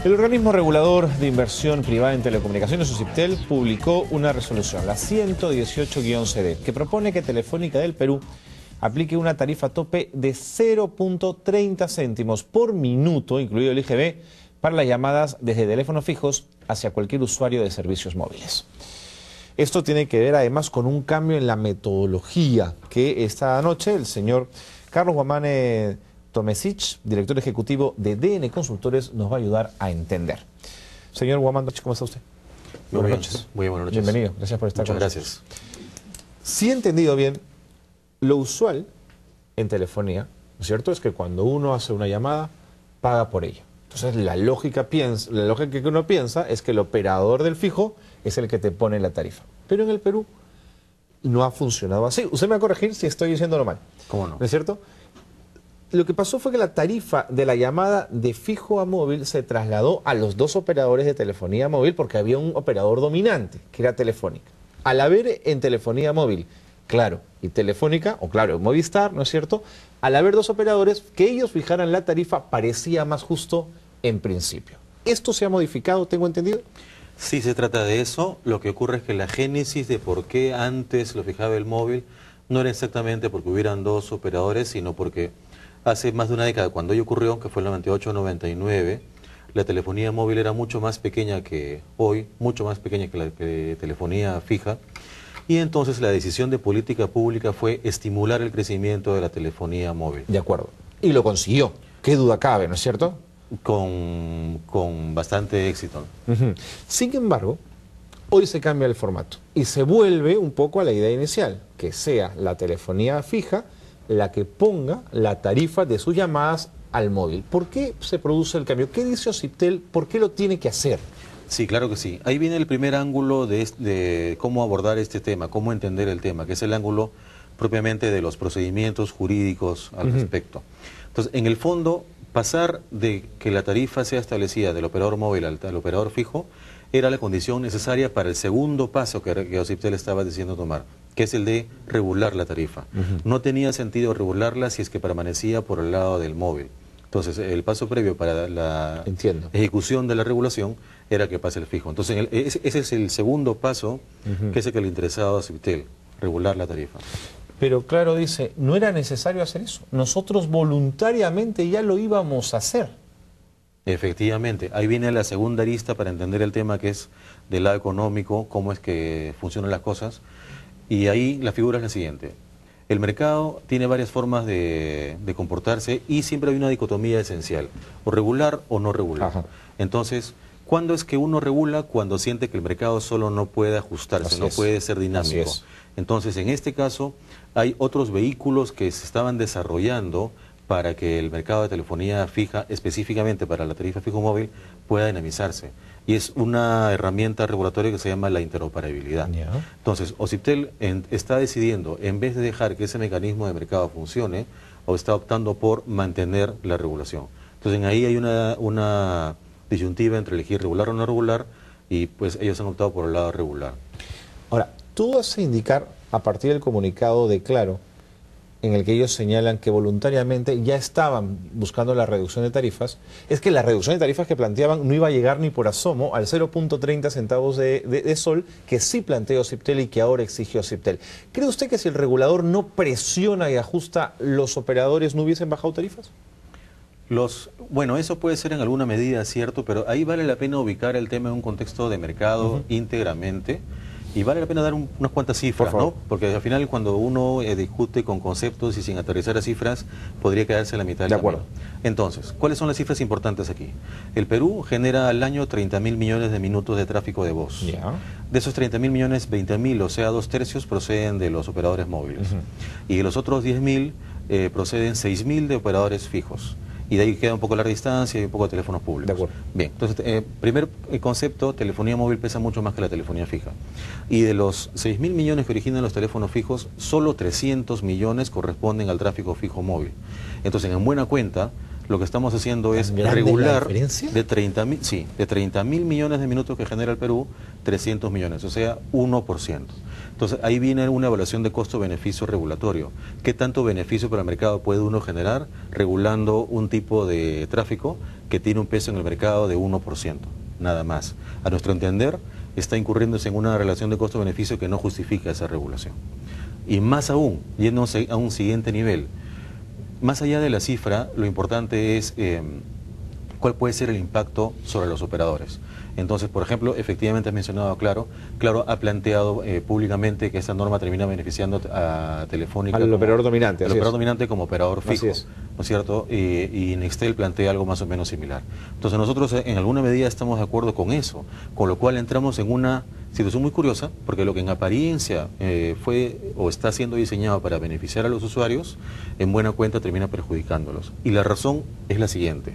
El organismo regulador de inversión privada en telecomunicaciones, OCIPTEL, publicó una resolución, la 118-CD, que propone que Telefónica del Perú aplique una tarifa tope de 0.30 céntimos por minuto, incluido el IGB, para las llamadas desde teléfonos fijos hacia cualquier usuario de servicios móviles. Esto tiene que ver además con un cambio en la metodología que esta noche el señor Carlos Guamán Tomesic, director ejecutivo de DN Consultores, nos va a ayudar a entender. Señor Guamán, ¿cómo está usted? Buenas noches. Muy buenas noches. Bienvenido, gracias por estar con nosotros. Muchas gracias. Si he entendido bien, lo usual en telefonía, ¿no es cierto?, es que cuando uno hace una llamada, paga por ello. Entonces la lógica que uno piensa es que el operador del fijo es el que te pone la tarifa. Pero en el Perú no ha funcionado así. Usted me va a corregir si estoy diciéndolo mal. ¿Cómo no? ¿No es cierto? Lo que pasó fue que la tarifa de la llamada de fijo a móvil se trasladó a los dos operadores de telefonía móvil porque había un operador dominante, que era Telefónica. Al haber en telefonía móvil Claro y Telefónica, o Claro, Movistar, ¿no es cierto?, al haber dos operadores, que ellos fijaran la tarifa parecía más justo en principio. ¿Esto se ha modificado, tengo entendido? Sí, se trata de eso. Lo que ocurre es que la génesis de por qué antes lo fijaba el móvil no era exactamente porque hubieran dos operadores, sino porque hace más de una década, cuando ello ocurrió, que fue el 98-99, la telefonía móvil era mucho más pequeña que hoy, mucho más pequeña que la telefonía fija, y entonces la decisión de política pública fue estimular el crecimiento de la telefonía móvil. De acuerdo. Y lo consiguió. Qué duda cabe, ¿no es cierto? Con bastante éxito. Sin embargo, hoy se cambia el formato y se vuelve un poco a la idea inicial, que sea la telefonía fija la que ponga la tarifa de sus llamadas al móvil. ¿Por qué se produce el cambio? ¿Qué dice OCIPTEL? ¿Por qué lo tiene que hacer? Sí, claro que sí. Ahí viene el primer ángulo de cómo abordar este tema, cómo entender el tema, que es el ángulo propiamente de los procedimientos jurídicos al respecto. Entonces, en el fondo, pasar de que la tarifa sea establecida del operador móvil al operador fijo era la condición necesaria para el segundo paso que OCIPTEL estaba diciendo tomar, que es el de regular la tarifa. No tenía sentido regularla si es que permanecía por el lado del móvil. Entonces, el paso previo para la ejecución de la regulación era que pase el fijo. Entonces, ese es el segundo paso, que es el que le interesaba a OCIPTEL, regular la tarifa. Pero Claro dice, no era necesario hacer eso. Nosotros voluntariamente ya lo íbamos a hacer. Efectivamente, ahí viene la segunda arista para entender el tema, que es del lado económico, cómo es que funcionan las cosas. Y ahí la figura es la siguiente. El mercado tiene varias formas de comportarse y siempre hay una dicotomía esencial, o regular o no regular. Ajá. Entonces, ¿cuándo es que uno regula? Cuando siente que el mercado solo no puede ajustarse, no puede ser dinámico. Entonces, en este caso, hay otros vehículos que se estaban desarrollando para que el mercado de telefonía fija, específicamente para la tarifa fijo móvil, pueda dinamizarse. Y es una herramienta regulatoria que se llama la interoperabilidad. Entonces, OCIPTEL está decidiendo, en vez de dejar que ese mecanismo de mercado funcione, o está optando por mantener la regulación. Entonces, ahí hay una disyuntiva entre elegir regular o no regular, y pues ellos han optado por el lado regular. Ahora, tú vas a indicar, a partir del comunicado de Claro, en el que ellos señalan que voluntariamente ya estaban buscando la reducción de tarifas, es que la reducción de tarifas que planteaban no iba a llegar ni por asomo al 0.30 centavos de sol que sí planteó OCIPTEL y que ahora exige OCIPTEL. ¿Cree usted que si el regulador no presiona y ajusta, los operadores no hubiesen bajado tarifas? Bueno, eso puede ser en alguna medida cierto, pero ahí vale la pena ubicar el tema en un contexto de mercado íntegramente. Y vale la pena dar unas cuantas cifras, ¿no? Porque al final cuando uno discute con conceptos y sin aterrizar a cifras, podría quedarse a la mitad del camino. Entonces, ¿cuáles son las cifras importantes aquí? El Perú genera al año 30.000 millones de minutos de tráfico de voz. De esos 30.000 millones, 20.000, o sea, 2/3 proceden de los operadores móviles. Y de los otros 10.000 proceden 6.000 de operadores fijos. Y de ahí queda un poco la distancia y un poco de teléfonos públicos. De acuerdo. Bien, entonces, primer concepto, telefonía móvil pesa mucho más que la telefonía fija. Y de los 6.000 millones que originan los teléfonos fijos, solo 300 millones corresponden al tráfico fijo móvil. Entonces, en buena cuenta, lo que estamos haciendo es regular de 30.000, sí, de 30.000 millones de minutos que genera el Perú, 300 millones, o sea, 1%. Entonces, ahí viene una evaluación de costo-beneficio regulatorio. ¿Qué tanto beneficio para el mercado puede uno generar regulando un tipo de tráfico que tiene un peso en el mercado de 1%? Nada más. A nuestro entender, está incurriéndose en una relación de costo-beneficio que no justifica esa regulación. Y más aún, yéndose a un siguiente nivel, más allá de la cifra, lo importante es cuál puede ser el impacto sobre los operadores. Entonces, por ejemplo, efectivamente has mencionado a Claro. Claro ha planteado públicamente que esta norma termina beneficiando a Telefónica. Al operador dominante. Al operador dominante como operador fijo. Así es. ¿No es cierto? Y Nextel plantea algo más o menos similar. Entonces, nosotros en alguna medida estamos de acuerdo con eso, con lo cual entramos en una situación muy curiosa, porque lo que en apariencia fue o está siendo diseñado para beneficiar a los usuarios, en buena cuenta termina perjudicándolos. Y la razón es la siguiente.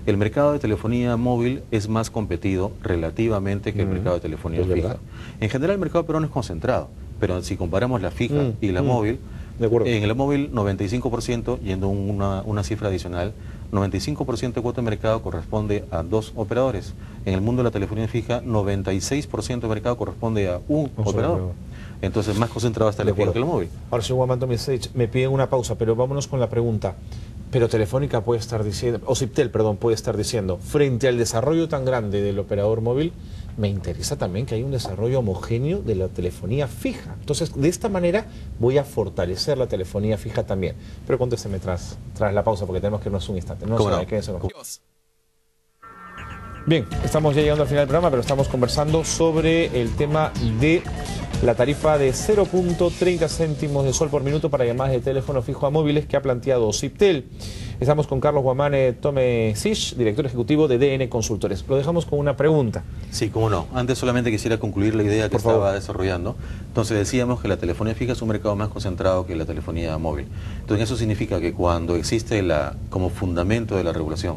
El mercado de telefonía móvil es más competido relativamente que el mercado de telefonía fija. En general el mercado peruano es concentrado, pero si comparamos la fija y la móvil, en la móvil 95%, yendo una cifra adicional, 95% de cuota de mercado corresponde a 2 operadores. En el mundo de la telefonía fija, 96% de mercado corresponde a un operador. Entonces más concentrado está el fija que el móvil. Ahora, señor Guamán Tomisic, me piden una pausa, pero vámonos con la pregunta. Pero Telefónica puede estar diciendo, o Syptel, perdón, puede estar diciendo, frente al desarrollo tan grande del operador móvil, me interesa también que haya un desarrollo homogéneo de la telefonía fija. Entonces, de esta manera voy a fortalecer la telefonía fija también. Pero contésteme tras la pausa, porque tenemos que irnos un instante. No, quédense con nosotros. Bien, estamos ya llegando al final del programa, pero estamos conversando sobre el tema de la tarifa de 0.30 céntimos de sol por minuto para llamadas de teléfono fijo a móviles que ha planteado Syptel. Estamos con Carlos Guamán Tomisic, director ejecutivo de DN Consultores. Lo dejamos con una pregunta. Sí, cómo no. Antes solamente quisiera concluir la idea que estaba desarrollando. Entonces decíamos que la telefonía fija es un mercado más concentrado que la telefonía móvil. Entonces eso significa que cuando existe como fundamento de la regulación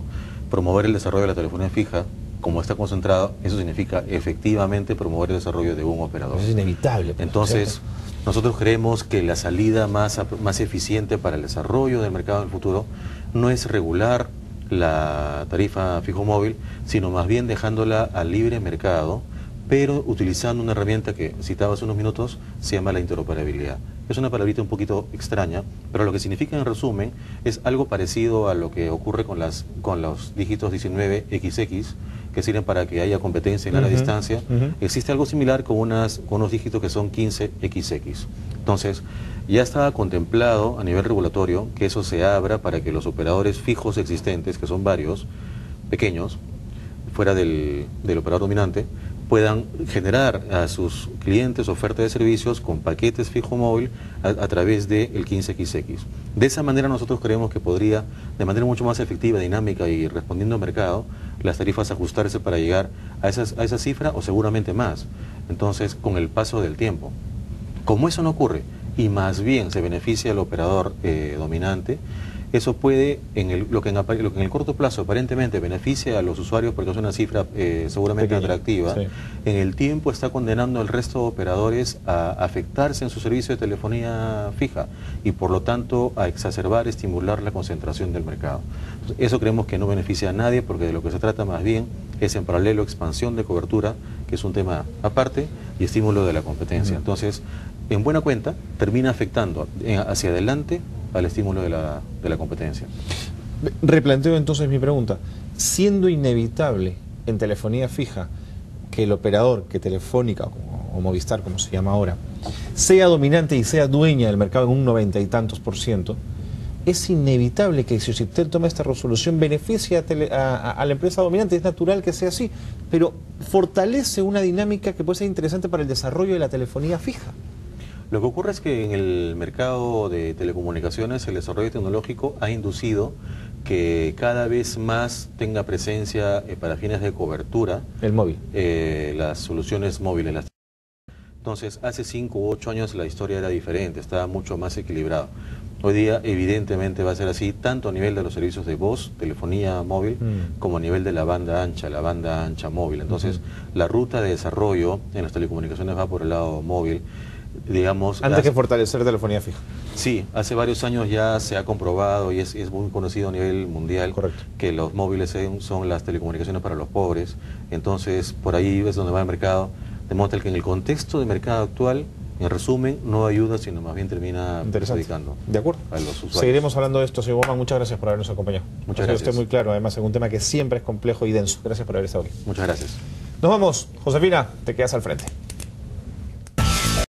promover el desarrollo de la telefonía fija, como está concentrado, eso significa efectivamente promover el desarrollo de un operador. Eso es inevitable. Entonces, nosotros creemos que la salida más eficiente para el desarrollo del mercado en el futuro no es regular la tarifa fijo móvil, sino más bien dejándola al libre mercado, pero utilizando una herramienta que citaba hace unos minutos, se llama la interoperabilidad. Es una palabrita un poquito extraña, pero lo que significa en resumen es algo parecido a lo que ocurre con los dígitos 19XX, que sirven para que haya competencia en la distancia. Existe algo similar con unos dígitos que son 15XX. Entonces, ya estaba contemplado a nivel regulatorio que eso se abra para que los operadores fijos existentes, que son varios, pequeños, fuera del operador dominante, puedan generar a sus clientes oferta de servicios con paquetes fijo móvil a través del 15XX. De esa manera nosotros creemos que podría, de manera mucho más efectiva, dinámica y respondiendo al mercado, las tarifas ajustarse para llegar a esa cifra o seguramente más. Entonces, con el paso del tiempo. Como eso no ocurre y más bien se beneficia al operador dominante, eso puede, lo que en el corto plazo aparentemente beneficia a los usuarios porque es una cifra seguramente atractiva, sí, en el tiempo está condenando al resto de operadores a afectarse en su servicio de telefonía fija y por lo tanto a exacerbar, estimular la concentración del mercado. Entonces, eso creemos que no beneficia a nadie porque de lo que se trata más bien es en paralelo expansión de cobertura, que es un tema aparte, y estímulo de la competencia. Entonces, en buena cuenta, termina afectando hacia adelante al estímulo de la competencia. Replanteo entonces mi pregunta. Siendo inevitable en telefonía fija que el operador, que Telefónica o Movistar, como se llama ahora, sea dominante y sea dueña del mercado en un 90 y tantos %, es inevitable que si Syptel toma esta resolución beneficie a la empresa dominante, es natural que sea así, pero fortalece una dinámica que puede ser interesante para el desarrollo de la telefonía fija. Lo que ocurre es que en el mercado de telecomunicaciones el desarrollo tecnológico ha inducido que cada vez más tenga presencia para fines de cobertura el móvil, las soluciones móviles. Entonces, hace 5 u 8 años la historia era diferente, estaba mucho más equilibrado. Hoy día evidentemente va a ser así, tanto a nivel de los servicios de voz, telefonía móvil, como a nivel de la banda ancha móvil. Entonces, la ruta de desarrollo en las telecomunicaciones va por el lado móvil. digamos... Antes que fortalecer telefonía fija. Sí, hace varios años ya se ha comprobado y es muy conocido a nivel mundial. Correcto. Que los móviles son las telecomunicaciones para los pobres. Entonces, por ahí es donde va el mercado. Demuestra que en el contexto de mercado actual, en resumen, no ayuda, sino más bien termina perjudicando de acuerdo. A los usuarios. Seguiremos hablando de esto, señor Bowman. Muchas gracias por habernos acompañado. Muchas gracias. Usted muy claro, además, en un tema que siempre es complejo y denso. Gracias por haber estado aquí. Muchas gracias. Nos vamos. Josefina, te quedas al frente.